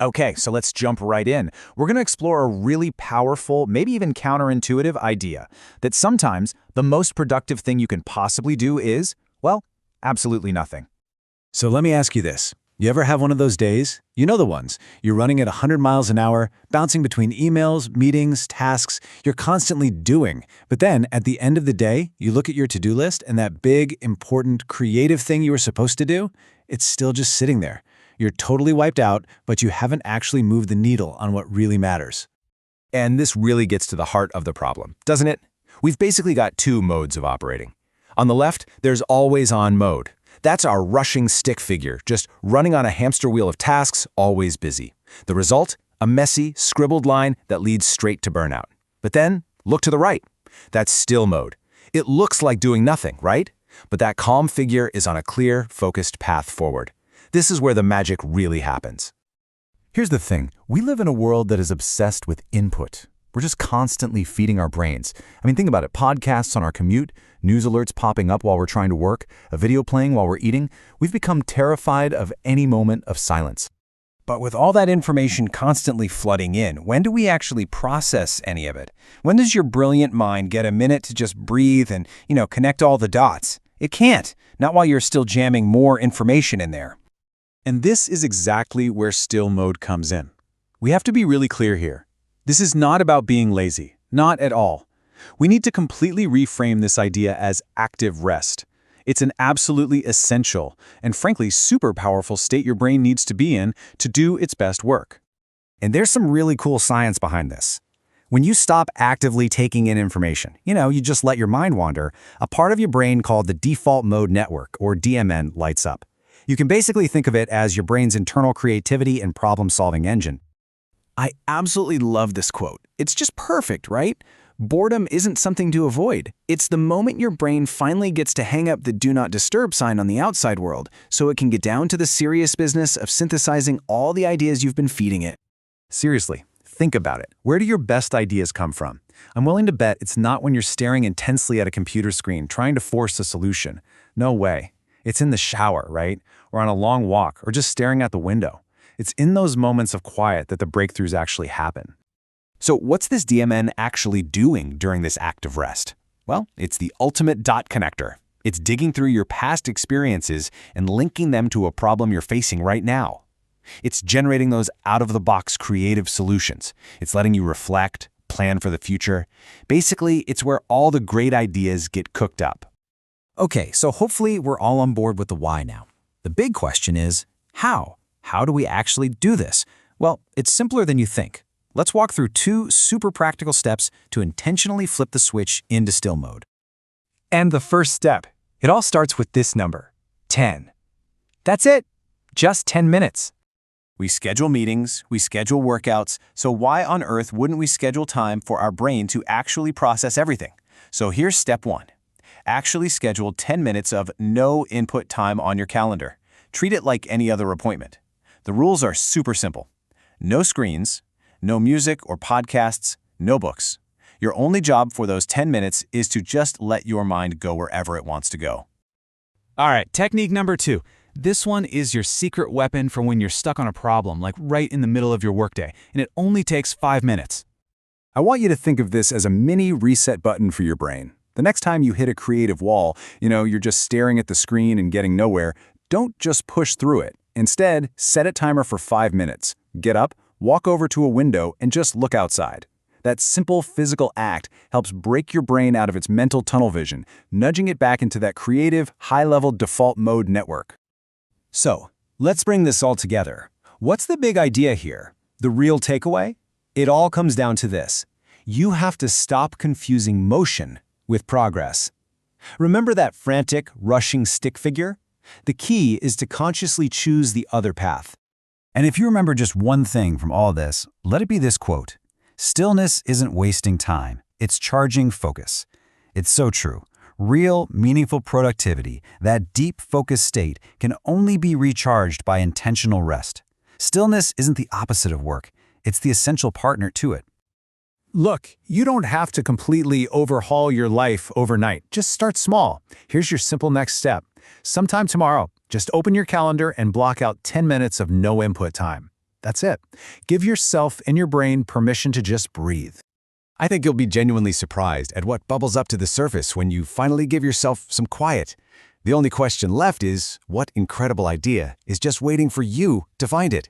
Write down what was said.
Okay, so let's jump right in. We're going to explore a really powerful, maybe even counterintuitive idea that sometimes the most productive thing you can possibly do is, well, absolutely nothing. So let me ask you this. You ever have one of those days? You know the ones. You're running at 100 miles an hour, bouncing between emails, meetings, tasks. You're constantly doing. But then, at the end of the day, you look at your to-do list and that big, important, creative thing you were supposed to do, it's still just sitting there. You're totally wiped out, but you haven't actually moved the needle on what really matters. And this really gets to the heart of the problem, doesn't it? We've basically got two modes of operating. On the left, there's always-on mode. That's our rushing stick figure, just running on a hamster wheel of tasks, always busy. The result? A messy, scribbled line that leads straight to burnout. But then, look to the right. That's still mode. It looks like doing nothing, right? But that calm figure is on a clear, focused path forward. This is where the magic really happens. Here's the thing. We live in a world that is obsessed with input. We're just constantly feeding our brains. I mean, think about it. Podcasts on our commute, news alerts popping up while we're trying to work, a video playing while we're eating. We've become terrified of any moment of silence. But with all that information constantly flooding in, when do we actually process any of it? When does your brilliant mind get a minute to just breathe and, connect all the dots? It can't. Not while you're still jamming more information in there. And this is exactly where still mode comes in. We have to be really clear here. This is not about being lazy, not at all. We need to completely reframe this idea as active rest. It's an absolutely essential and frankly super powerful state your brain needs to be in to do its best work. And there's some really cool science behind this. When you stop actively taking in information, you just let your mind wander, a part of your brain called the default mode network, or DMN, lights up. You can basically think of it as your brain's internal creativity and problem-solving engine. I absolutely love this quote. It's just perfect, right? Boredom isn't something to avoid. It's the moment your brain finally gets to hang up the do not disturb sign on the outside world so it can get down to the serious business of synthesizing all the ideas you've been feeding it. Seriously, think about it. Where do your best ideas come from? I'm willing to bet it's not when you're staring intensely at a computer screen trying to force a solution. No way. It's in the shower, right? Or on a long walk, or just staring out the window. It's in those moments of quiet that the breakthroughs actually happen. So what's this DMN actually doing during this act of rest? Well, it's the ultimate dot connector. It's digging through your past experiences and linking them to a problem you're facing right now. It's generating those out-of-the-box creative solutions. It's letting you reflect, plan for the future. Basically, it's where all the great ideas get cooked up. Okay, so hopefully we're all on board with the why now. The big question is, how? How do we actually do this? Well, it's simpler than you think. Let's walk through two super practical steps to intentionally flip the switch into still mode. And the first step, it all starts with this number, 10. That's it, just 10 minutes. We schedule meetings, we schedule workouts, so why on earth wouldn't we schedule time for our brain to actually process everything? So here's step one. Actually schedule 10 minutes of no input time on your calendar. Treat it like any other appointment. The rules are super simple. No screens, no music or podcasts, no books. Your only job for those 10 minutes is to just let your mind go wherever it wants to go. All right, technique number 2. This one is your secret weapon for when you're stuck on a problem, like right in the middle of your workday, and it only takes 5 minutes. I want you to think of this as a mini reset button for your brain. The next time you hit a creative wall, you're just staring at the screen and getting nowhere, don't just push through it. Instead, set a timer for 5 minutes. Get up, walk over to a window, and just look outside. That simple physical act helps break your brain out of its mental tunnel vision, nudging it back into that creative, high-level default mode network. So, let's bring this all together. What's the big idea here? The real takeaway? It all comes down to this. You have to stop confusing motion with progress. Remember that frantic, rushing stick figure? The key is to consciously choose the other path. And if you remember just one thing from all this, let it be this quote. Stillness isn't wasting time, it's charging focus. It's so true. Real, meaningful productivity, that deep focus state, can only be recharged by intentional rest. Stillness isn't the opposite of work, it's the essential partner to it. Look, you don't have to completely overhaul your life overnight. Just start small. Here's your simple next step. Sometime tomorrow, just open your calendar and block out 10 minutes of no input time. That's it. Give yourself and your brain permission to just breathe. I think you'll be genuinely surprised at what bubbles up to the surface when you finally give yourself some quiet. The only question left is, what incredible idea is just waiting for you to find it?